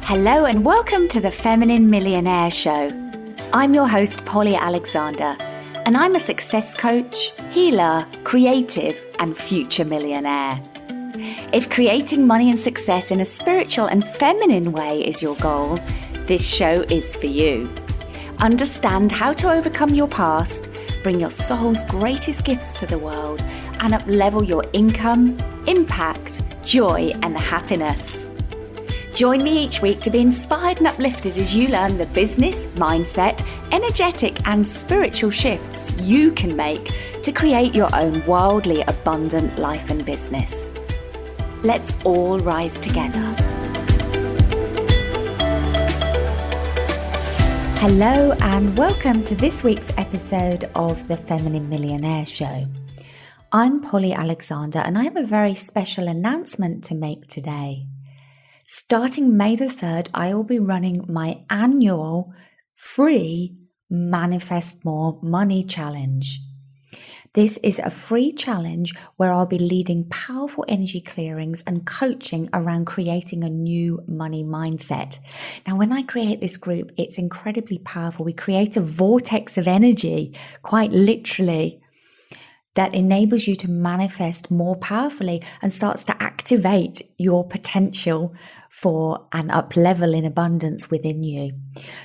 Hello and welcome to the Feminine Millionaire Show. I'm your host, Polly Alexander, and I'm a success coach, healer, creative, and future millionaire. If creating money and success in a spiritual and feminine way is your goal, this show is for you. Understand how to overcome your past, bring your soul's greatest gifts to the world, and up-level your income, impact, joy, and happiness. Join me each week to be inspired and uplifted as you learn the business, mindset, energetic, and spiritual shifts you can make to create your own wildly abundant life and business. Let's all rise together. Hello and welcome to this week's episode of the Feminine Millionaire Show. I'm Polly Alexander and I have a very special announcement to make today. Starting May the 3rd, I will be running my annual free Manifest More Money Challenge. This is a free challenge where I'll be leading powerful energy clearings and coaching around creating a new money mindset. Now, when I create this group, it's incredibly powerful. We create a vortex of energy, quite literally, that enables you to manifest more powerfully and starts to activate your potential for an up level in abundance within you.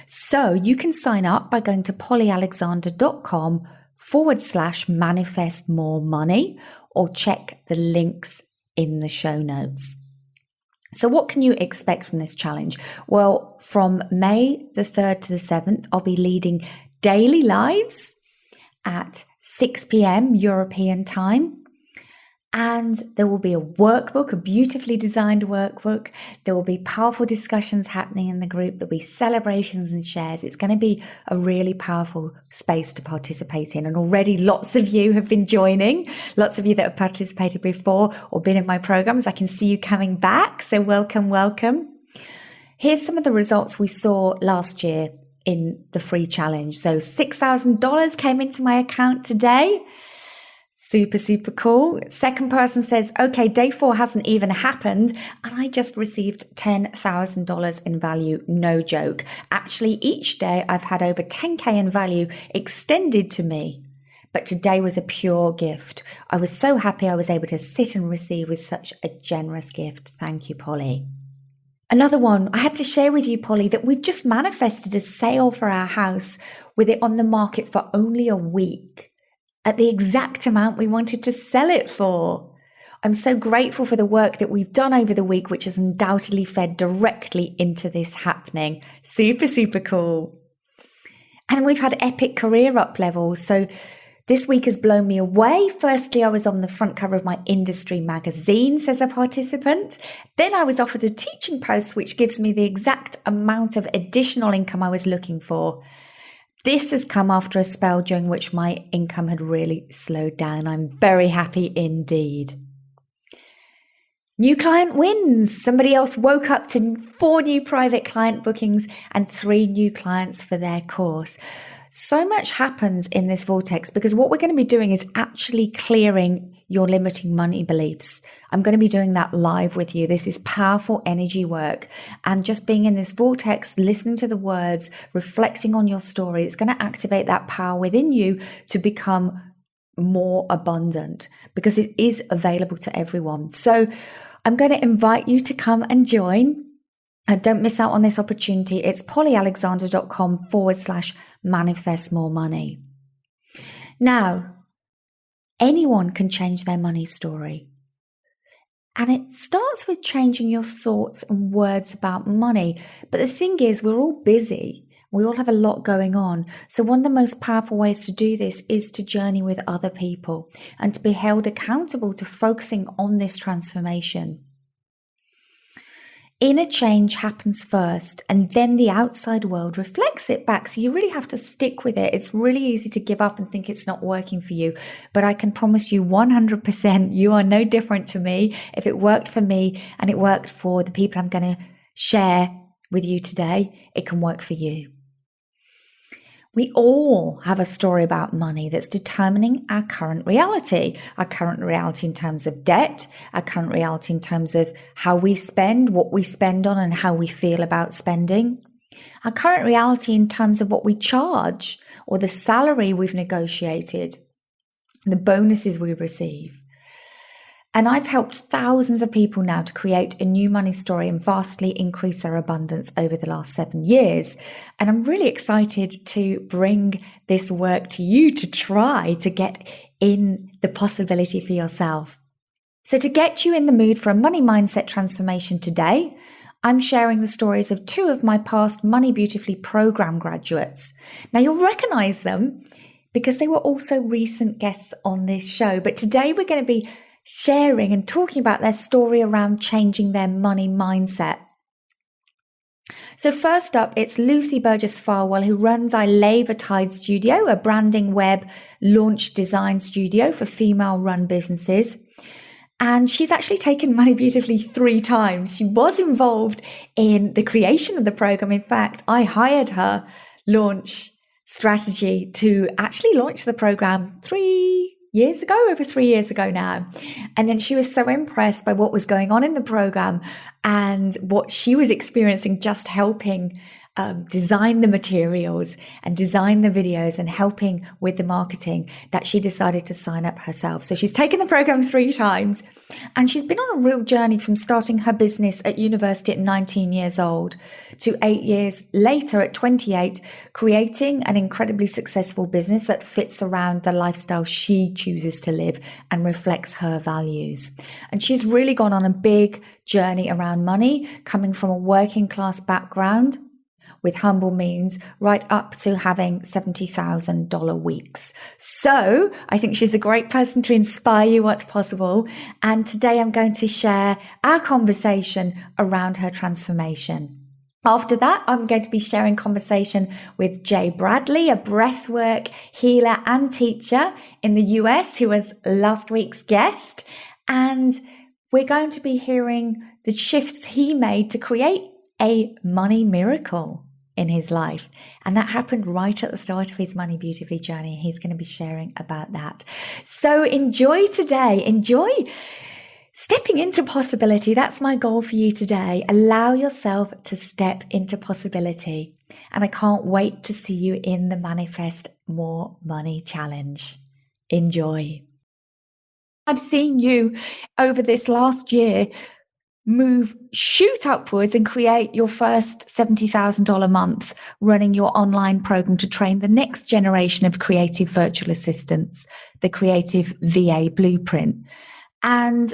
So you can sign up by going to polyalexander.com/manifest more money or check the links in the show notes. So what can you expect from this challenge? Well, from May the 3rd to the 7th, I'll be leading daily lives at 6 p.m. European time. And there will be a workbook, a beautifully designed workbook. There will be powerful discussions happening in the group. There'll be celebrations and shares. It's going to be a really powerful space to participate in. And already lots of you have been joining. Lots of you that have participated before or been in my programs. I can see you coming back. So welcome, welcome. Here's some of the results we saw last year in the free challenge. So $6,000 came into my account today. Super, super cool. Second person says, okay, day 4 hasn't even happened and I just received $10,000 in value. No joke. Actually, each day I've had over 10K in value extended to me, but today was a pure gift. I was so happy I was able to sit and receive with such a generous gift. Thank you, Polly. Another one, I had to share with you, Polly, that we've just manifested a sale for our house with it on the market for only a week at the exact amount we wanted to sell it for. I'm so grateful for the work that we've done over the week, which has undoubtedly fed directly into this happening. Super, super cool. And we've had epic career up levels. So this week has blown me away. Firstly, I was on the front cover of my industry magazine, says a participant. Then I was offered a teaching post, which gives me the exact amount of additional income I was looking for. This has come after a spell during which my income had really slowed down. I'm very happy indeed. New client wins. Somebody else woke up to 4 new private client bookings and 3 new clients for their course. So much happens in this vortex because what we're going to be doing is actually clearing your limiting money beliefs. I'm going to be doing that live with you. This is powerful energy work. And just being in this vortex, listening to the words, reflecting on your story, it's going to activate that power within you to become more abundant because it is available to everyone. So I'm going to invite you to come and join. Don't miss out on this opportunity. It's polyalexander.com/manifest more money. Now, anyone can change their money story. And it starts with changing your thoughts and words about money. But the thing is, we're all busy. We all have a lot going on. So one of the most powerful ways to do this is to journey with other people and to be held accountable to focusing on this transformation. Inner change happens first and then the outside world reflects it back. So you really have to stick with it. It's really easy to give up and think it's not working for you. But I can promise you 100% you are no different to me. If it worked for me and it worked for the people I'm going to share with you today, it can work for you. We all have a story about money that's determining our current reality in terms of debt, our current reality in terms of how we spend, what we spend on, and how we feel about spending, our current reality in terms of what we charge or the salary we've negotiated, the bonuses we receive. And I've helped thousands of people now to create a new money story and vastly increase their abundance over the last 7 years. And I'm really excited to bring this work to you to try to get in the possibility for yourself. So to get you in the mood for a money mindset transformation today, I'm sharing the stories of 2 of my past Money Beautifully program graduates. Now you'll recognize them because they were also recent guests on this show. But today we're going to be sharing and talking about their story around changing their money mindset. So first up, it's Lucy Burgess-Farwell, who runs I Lave a Tide Studio, a branding web launch design studio for female-run businesses. And she's actually taken Money Beautifully 3 times. She was involved in the creation of the program. In fact, I hired her launch strategy to actually launch the program over 3 years ago now. And then she was so impressed by what was going on in the program and what she was experiencing just helping design the materials and design the videos and helping with the marketing that she decided to sign up herself. So she's taken the program 3 times and she's been on a real journey from starting her business at university at 19 years old to 8 years later at 28, creating an incredibly successful business that fits around the lifestyle she chooses to live and reflects her values. And she's really gone on a big journey around money, coming from a working class background with humble means right up to having $70,000 weeks. So I think she's a great person to inspire you what's possible. And today I'm going to share our conversation around her transformation. After that, I'm going to be sharing conversation with Jay Bradley, a breathwork healer and teacher in the US, who was last week's guest. And we're going to be hearing the shifts he made to create a money miracle in his life. And that happened right at the start of his Money Beautifully journey. He's going to be sharing about that. So enjoy today. Enjoy stepping into possibility. That's my goal for you today. Allow yourself to step into possibility. And I can't wait to see you in the Manifest More Money Challenge. Enjoy. I've seen you over this last year shoot upwards and create your first $70,000 a month running your online program to train the next generation of creative virtual assistants, the Creative VA Blueprint. And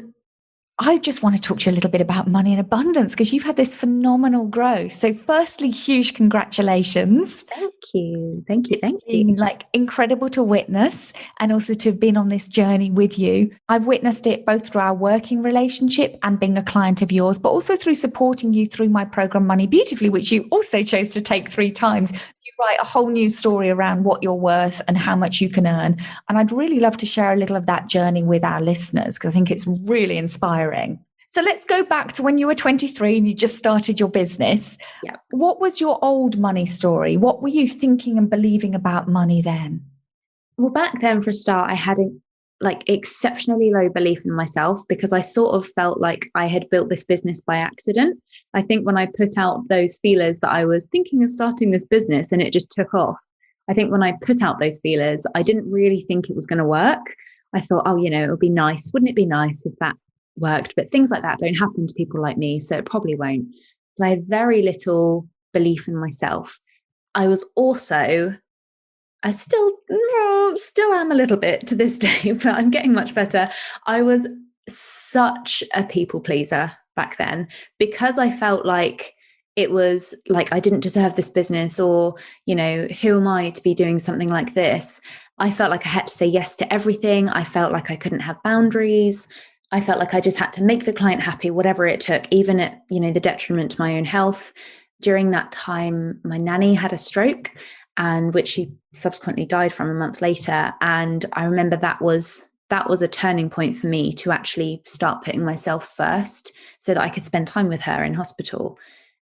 I just want to talk to you a little bit about money and abundance because you've had this phenomenal growth. So firstly, huge congratulations. Thank you. It's been like incredible to witness and also to have been on this journey with you. I've witnessed it both through our working relationship and being a client of yours, but also through supporting you through my program Money Beautifully, which you also chose to take 3 times. Write a whole new story around what you're worth and how much you can earn. And I'd really love to share a little of that journey with our listeners because I think it's really inspiring. So let's go back to when you were 23 and you just started your business. Yeah. What was your old money story? What were you thinking and believing about money then? Well, back then, for a start, I had exceptionally low belief in myself because I sort of felt like I had built this business by accident. I think when I put out those feelers that I was thinking of starting this business and it just took off, I think when I put out those feelers, I didn't really think it was going to work. I thought, it would be nice. Wouldn't it be nice if that worked? But things like that don't happen to people like me, so it probably won't. So I had very little belief in myself. I was also I still am a little bit to this day, but I'm getting much better. I was such a people pleaser back then because I felt like it was like I didn't deserve this business or, who am I to be doing something like this? I felt like I had to say yes to everything. I felt like I couldn't have boundaries. I felt like I just had to make the client happy, whatever it took, even at, the detriment to my own health. During that time, my nanny had a stroke, and which she subsequently died from a month later. And I remember that was a turning point for me to actually start putting myself first so that I could spend time with her in hospital.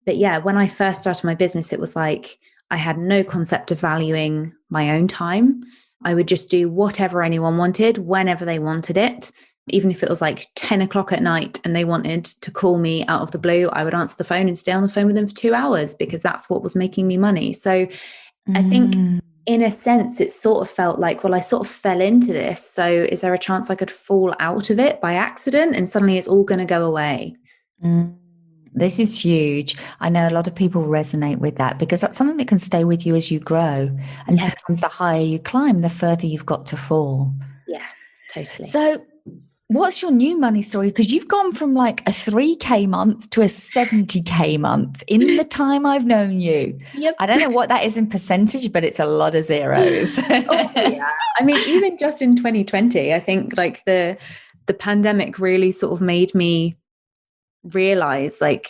But yeah, when I first started my business, it was like, I had no concept of valuing my own time. I would just do whatever anyone wanted, whenever they wanted it. Even if it was like 10 o'clock at night and they wanted to call me out of the blue, I would answer the phone and stay on the phone with them for 2 hours because that's what was making me money. So I think in a sense, it sort of felt like, well, I sort of fell into this. So is there a chance I could fall out of it by accident and suddenly it's all going to go away? This is huge. I know a lot of people resonate with that because that's something that can stay with you as you grow. And sometimes the higher you climb, the further you've got to fall. Yeah, totally. So what's your new money story? Because you've gone from like a 3K month to a 70K month in the time I've known you. Yep. I don't know what that is in percentage, but it's a lot of zeros. Yeah. I mean, even just in 2020, I think like the pandemic really sort of made me realize, like,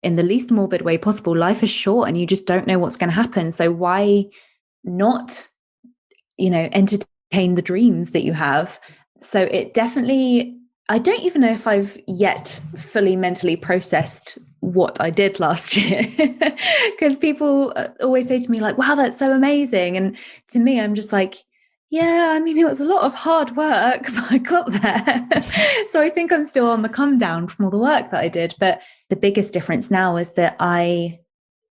in the least morbid way possible, life is short and you just don't know what's going to happen. So why not, entertain the dreams that you have? So it definitely, I don't even know if I've yet fully mentally processed what I did last year, because people always say to me like, wow, that's so amazing. And to me, I'm just like, yeah, I mean, it was a lot of hard work, but I got there. So I think I'm still on the come down from all the work that I did. But the biggest difference now is that I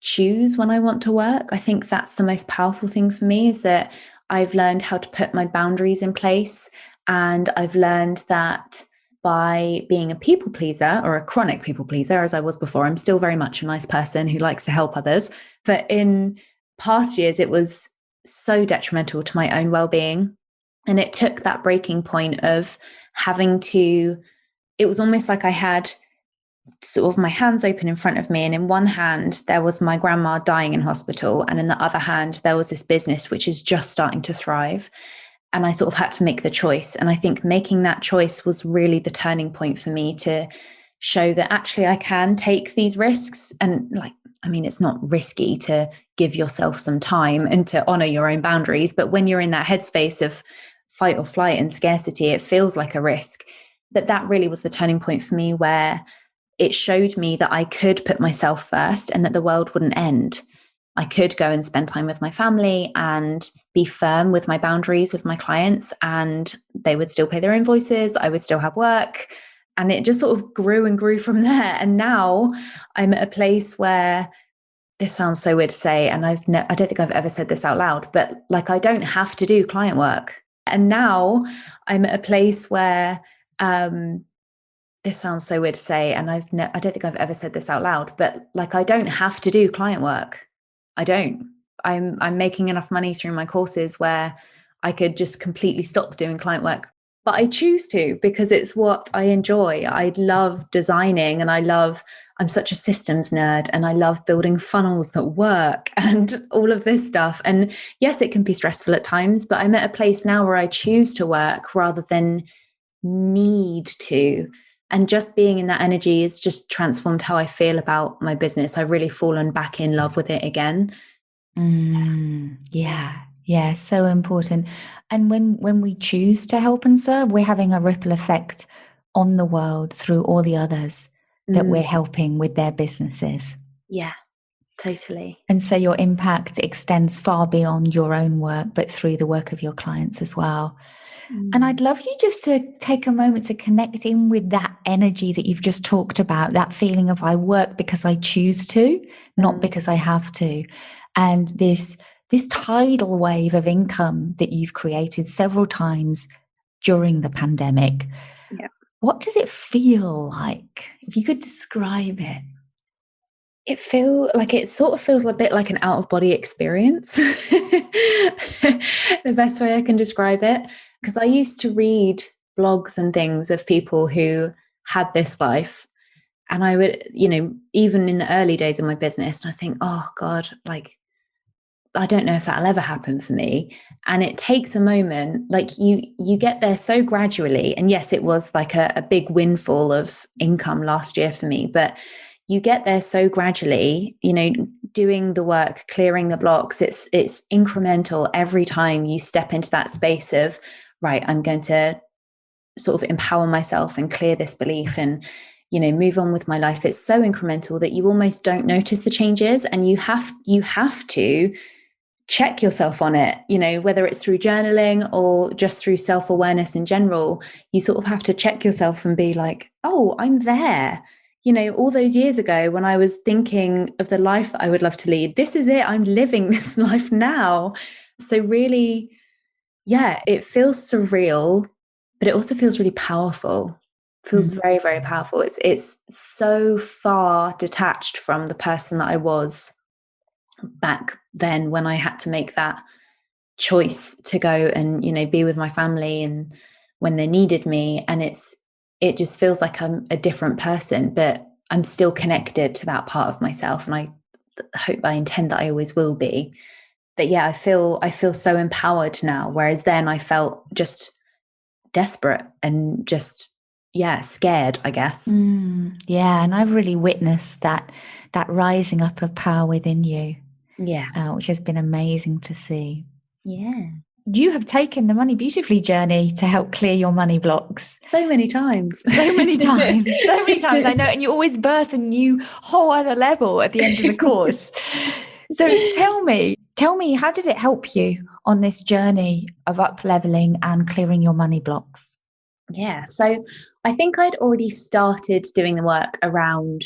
choose when I want to work. I think that's the most powerful thing for me, is that I've learned how to put my boundaries in place. And I've learned that by being a people pleaser, or a chronic people pleaser, as I was before, I'm still very much a nice person who likes to help others. But in past years, it was so detrimental to my own well-being. And it took that breaking point of having to, it was almost like I had sort of my hands open in front of me. And in one hand, there was my grandma dying in hospital. And in the other hand, there was this business which is just starting to thrive. And I sort of had to make the choice. And I think making that choice was really the turning point for me to show that actually I can take these risks. And like, I mean, it's not risky to give yourself some time and to honor your own boundaries. But when you're in that headspace of fight or flight and scarcity, it feels like a risk. But that really was the turning point for me, where it showed me that I could put myself first and that the world wouldn't end. I could go and spend time with my family and be firm with my boundaries with my clients, and they would still pay their invoices. I would still have work. And it just sort of grew and grew from there. And now I'm at a place where, this sounds so weird to say, and I don't think I've ever said this out loud, but like, I don't have to do client work. And now I'm at a place where, this sounds so weird to say, and I don't think I've ever said this out loud, but like, I don't have to do client work. I don't. I'm making enough money through my courses where I could just completely stop doing client work. But I choose to, because it's what I enjoy. I love designing, and I'm such a systems nerd, and I love building funnels that work and all of this stuff. And yes, it can be stressful at times, but I'm at a place now where I choose to work rather than need to. And just being in that energy has just transformed how I feel about my business. I've really fallen back in love with it again. Yeah, so important. And when we choose to help and serve, we're having a ripple effect on the world through all the others that we're helping with their businesses. Yeah, totally. And so your impact extends far beyond your own work, but through the work of your clients as well. And I'd love you just to take a moment to connect in with that energy that you've just talked about, that feeling of I work because I choose to, not because I have to. And this tidal wave of income that you've created several times during the pandemic. Yeah. What does it feel like? If you could describe it. It sort of feels a bit like an out of body experience. The best way I can describe it. Because I used to read blogs and things of people who had this life. And I would, even in the early days of my business, I think, oh God, like, I don't know if that'll ever happen for me. And it takes a moment, like you get there so gradually. And yes, it was like a big windfall of income last year for me, but you get there so gradually, doing the work, clearing the blocks. It's incremental every time you step into that space of, right, I'm going to sort of empower myself and clear this belief. And move on with my life. It's so incremental that you almost don't notice the changes, and you have to check yourself on it, whether it's through journaling or just through self-awareness in general. You sort of have to check yourself and be like, oh, I'm there. All those years ago when I was thinking of the life that I would love to lead, this is it. I'm living this life now. So really, yeah, it feels surreal, but it also feels really powerful. It feels very, very powerful. It's so far detached from the person that I was back then when I had to make that choice to go and, be with my family and when they needed me. And it just feels like I'm a different person, but I'm still connected to that part of myself. And I intend that I always will be. But yeah, I feel so empowered now. Whereas then I felt just desperate and just, scared, I guess. Yeah. And I've really witnessed that rising up of power within you. Yeah. Which has been amazing to see. Yeah. You have taken the Money Beautifully journey to help clear your money blocks. So many times. So many times. I know. And you always birth a new whole other level at the end of the course. So tell me, how did it help you on this journey of up leveling and clearing your money blocks? Yeah. So I think I'd already started doing the work around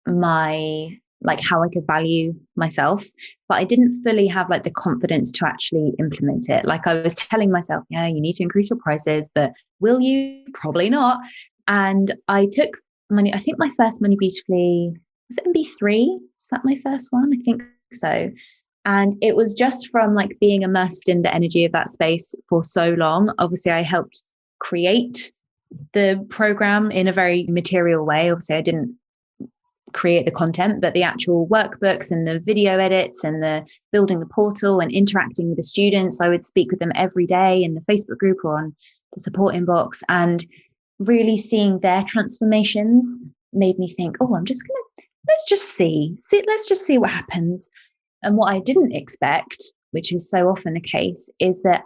how I could value myself, but I didn't fully have the confidence to actually implement it. I was telling myself, yeah, you need to increase your prices, but will you? Probably not. And I took money. I think my first Money Beautifully, was it MB3? Is that my first one? I think so. And it was just from being immersed in the energy of that space for so long. Obviously, I helped create the program in a very material way. Obviously, I didn't create the content, but the actual workbooks and the video edits and the building the portal and interacting with the students, I would speak with them every day in the Facebook group or on the support inbox, and really seeing their transformations made me think, oh, let's just see what happens. And what I didn't expect, which is so often the case, is that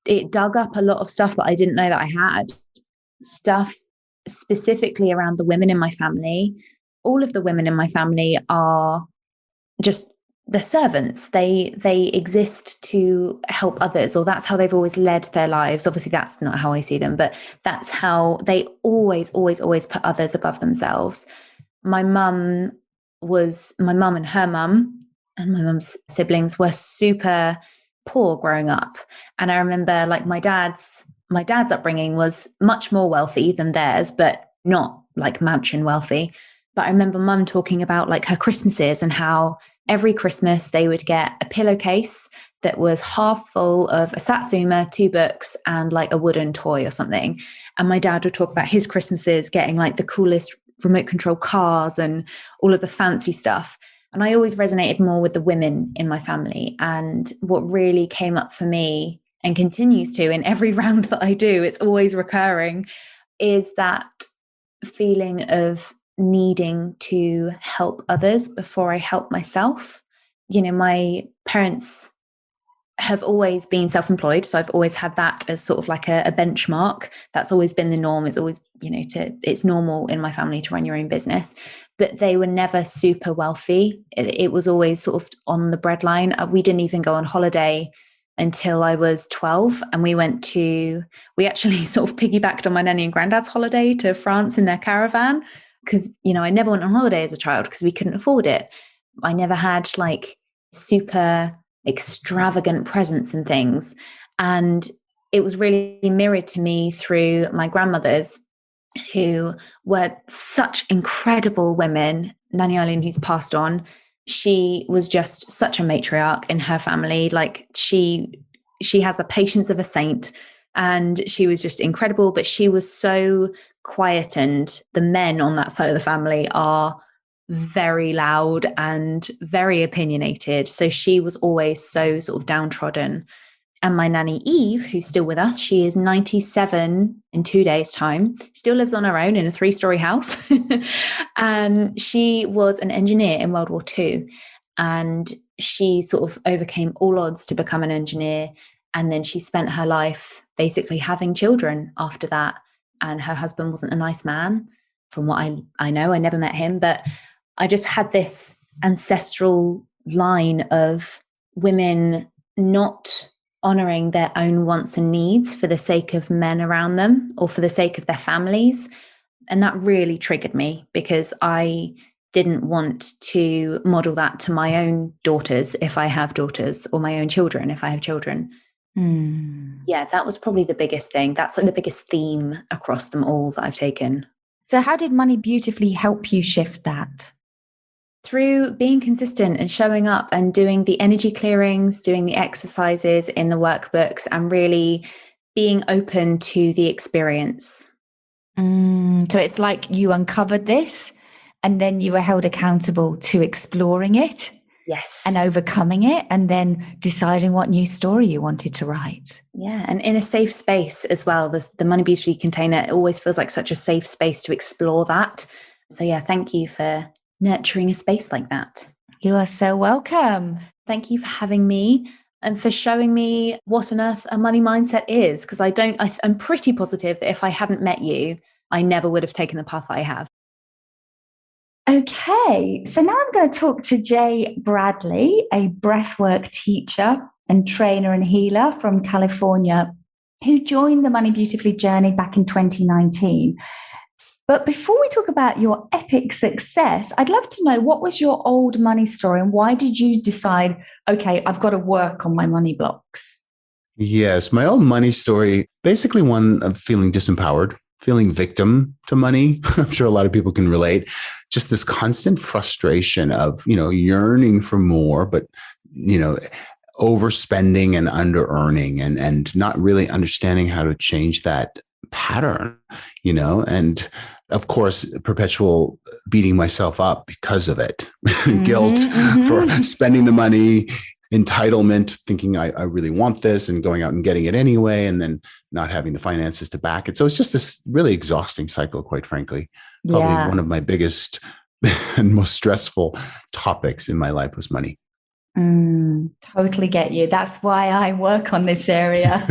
it dug up a lot of stuff that I didn't know that I had. Stuff specifically around the women in my family. All of the women in my family are just the servants. They exist to help others, or that's how they've always led their lives. Obviously, that's not how I see them, but that's how they always put others above themselves. My mum and her mum and my mum's siblings were super poor growing up. And I remember my dad's upbringing was much more wealthy than theirs, but not mansion wealthy. But I remember mum talking about her Christmases and how every Christmas they would get a pillowcase that was half full of a Satsuma, 2 books, and a wooden toy or something. And my dad would talk about his Christmases getting the coolest remote control cars and all of the fancy stuff. And I always resonated more with the women in my family. And what really came up for me, and continues to in every round that I do, it's always recurring, is that feeling of needing to help others before I help myself. My parents have always been self-employed, so I've always had that as sort of a benchmark. That's always been the norm. It's always, it's normal in my family to run your own business, but they were never super wealthy. It was always sort of on the breadline. We didn't even go on holiday until I was 12, and we actually sort of piggybacked on my nanny and granddad's holiday to France in their caravan, because I never went on holiday as a child because we couldn't afford it. I never had super extravagant presents and things, and it was really mirrored to me through my grandmothers, who were such incredible women. Nanny Eileen, who's passed on, she was just such a matriarch in her family. She has the patience of a saint, and she was just incredible, but she was so quiet, and the men on that side of the family are very loud and very opinionated. So she was always so sort of downtrodden. And my nanny Eve, who's still with us, she is 97 in 2 days' time, still lives on her own in a 3-story house. And she was an engineer in World War II. And she sort of overcame all odds to become an engineer. And then she spent her life basically having children after that. And her husband wasn't a nice man. from what I know. I never met him, but I just had this ancestral line of women not honoring their own wants and needs for the sake of men around them or for the sake of their families. And that really triggered me because I didn't want to model that to my own daughters if I have daughters, or my own children if I have children. Yeah, that was probably the biggest thing. That's like the biggest theme across them all that I've taken. So how did Money Beautifully help you shift that? Through being consistent and showing up and doing the energy clearings, doing the exercises in the workbooks, and really being open to the experience. So it's like you uncovered this and then you were held accountable to exploring it. Yes. And overcoming it, and then deciding what new story you wanted to write. Yeah. And in a safe space as well. The Money Beautifully container, it always feels like such a safe space to explore that. So yeah, thank you for nurturing a space like that. You are so welcome. Thank you for having me and for showing me what on earth a money mindset is. Because I'm pretty positive that if I hadn't met you, I never would have taken the path I have. Okay, so now I'm going to talk to Jay Bradley, a breathwork teacher and trainer and healer from California, who joined the Money Beautifully journey back in 2019. But before we talk about your epic success, I'd love to know, what was your old money story and why did you decide, okay, I've got to work on my money blocks? Yes, my old money story, basically one of feeling disempowered, feeling victim to money. I'm sure a lot of people can relate. Just this constant frustration of, yearning for more, but, overspending and under earning and not really understanding how to change that pattern, and of course, perpetual beating myself up because of it, guilt for spending the money, entitlement, thinking I really want this and going out and getting it anyway, and then not having the finances to back it. So it's just this really exhausting cycle, quite frankly. Probably one of my biggest and most stressful topics in my life was money. Totally get you. That's why I work on this area.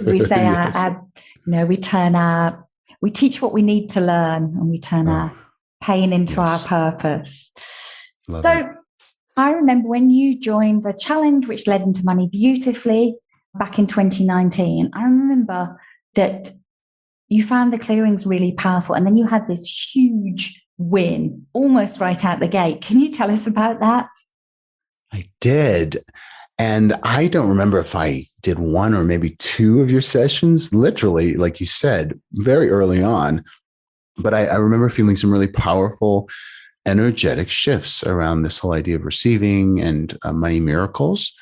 We say yes. We teach what we need to learn, and we turn our pain into our purpose. Love so it. I remember when you joined the challenge, which led into Money Beautifully back in 2019, I remember that you found the clearings really powerful, and then you had this huge win almost right out the gate. Can you tell us about that? I did. And I don't remember if I did one or maybe two of your sessions, literally, like you said, very early on. But I remember feeling some really powerful, energetic shifts around this whole idea of receiving and money miracles.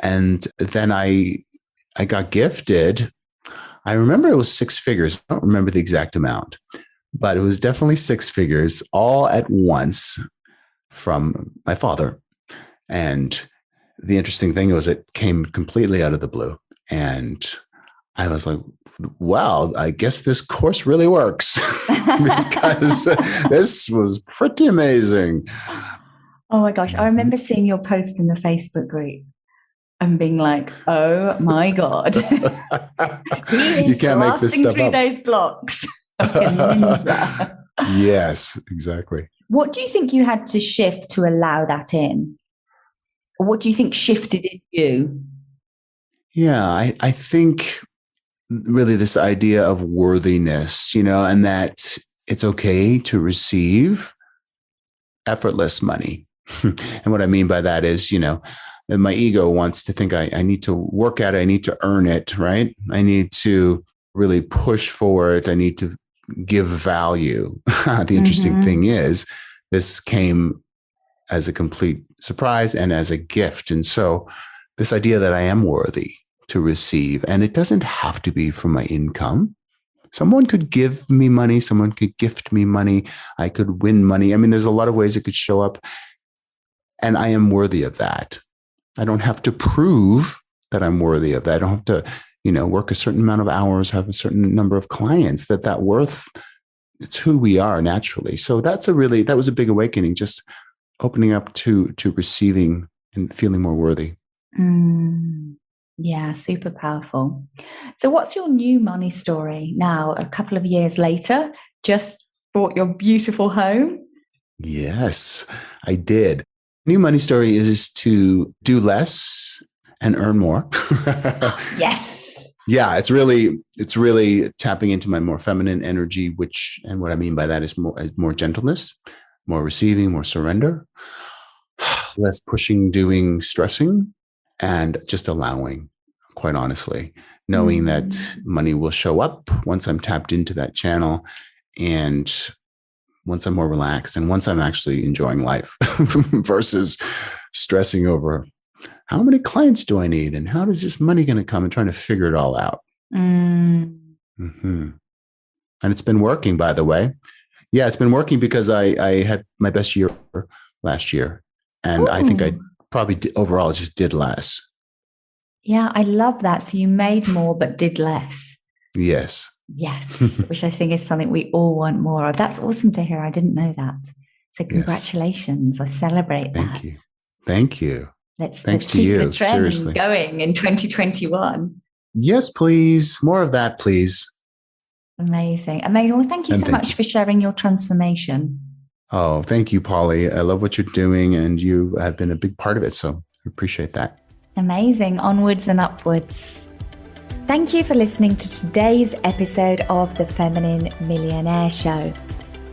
And then I got gifted. I remember it was 6 figures. I don't remember the exact amount, but it was definitely 6 figures all at once from my father. And the interesting thing was it came completely out of the blue. And I was like, wow, I guess this course really works because this was pretty amazing. Oh my gosh. I remember seeing your post in the Facebook group and being like, oh my God. You can't make this stuff through up. Those blocks. Yes, exactly. What do you think you had to shift to allow that in? Or what do you think shifted in you? Yeah, I think really this idea of worthiness, and that it's okay to receive effortless money. And what I mean by that is, my ego wants to think I need to work at it. I need to earn it, right? I need to really push for it. I need to give value. The interesting thing is this came as a complete surprise and as a gift. And so this idea that I am worthy to receive, and it doesn't have to be from my income. Someone could give me money. Someone could gift me money. I could win money. I mean, there's a lot of ways it could show up, and I am worthy of that. I don't have to prove that I'm worthy of that. I don't have to, work a certain amount of hours, have a certain number of clients, that worth, it's who we are naturally. So that was a big awakening, just opening up to receiving and feeling more worthy. Yeah, super powerful. So what's your new money story now, a couple of years later, just bought your beautiful home. Yes, I did. New money story is to do less and earn more. Yes. Yeah, it's really tapping into my more feminine energy, and what I mean by that is more gentleness, more receiving, more surrender, less pushing, doing, stressing, and just allowing, quite honestly, knowing that money will show up once I'm tapped into that channel, and once I'm more relaxed, and once I'm actually enjoying life versus stressing over how many clients do I need and how does this money going to come, and trying to figure it all out. Mm-hmm. And it's been working, by the way. Yeah, it's been working because I had my best year last year. And I think I probably overall just did less. Yeah, I love that. So you made more but did less. Yes. Yes, which I think is something we all want more of. That's awesome to hear. I didn't know that. So congratulations. Yes. I celebrate that. Thank you. Let's keep the trend seriously going in 2021. Yes, please. More of that, please. Amazing. Well, thank you so much for sharing your transformation. Oh, thank you, Polly. I love what you're doing, and you have been a big part of it. So I appreciate that. Amazing. Onwards and upwards. Thank you for listening to today's episode of the Feminine Millionaire Show.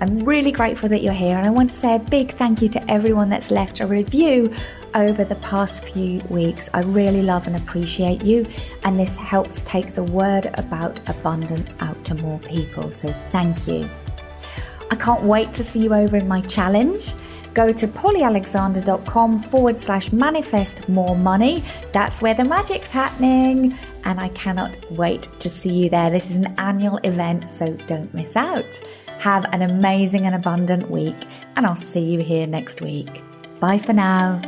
I'm really grateful that you're here, and I want to say a big thank you to everyone that's left a review over the past few weeks. I really love and appreciate you, and this helps take the word about abundance out to more people. So thank you. I can't wait to see you over in my challenge. Go to pollyalexander.com/manifest more money. That's where the magic's happening, and I cannot wait to see you there. This is an annual event, so don't miss out. Have an amazing and abundant week, and I'll see you here next week. Bye for now.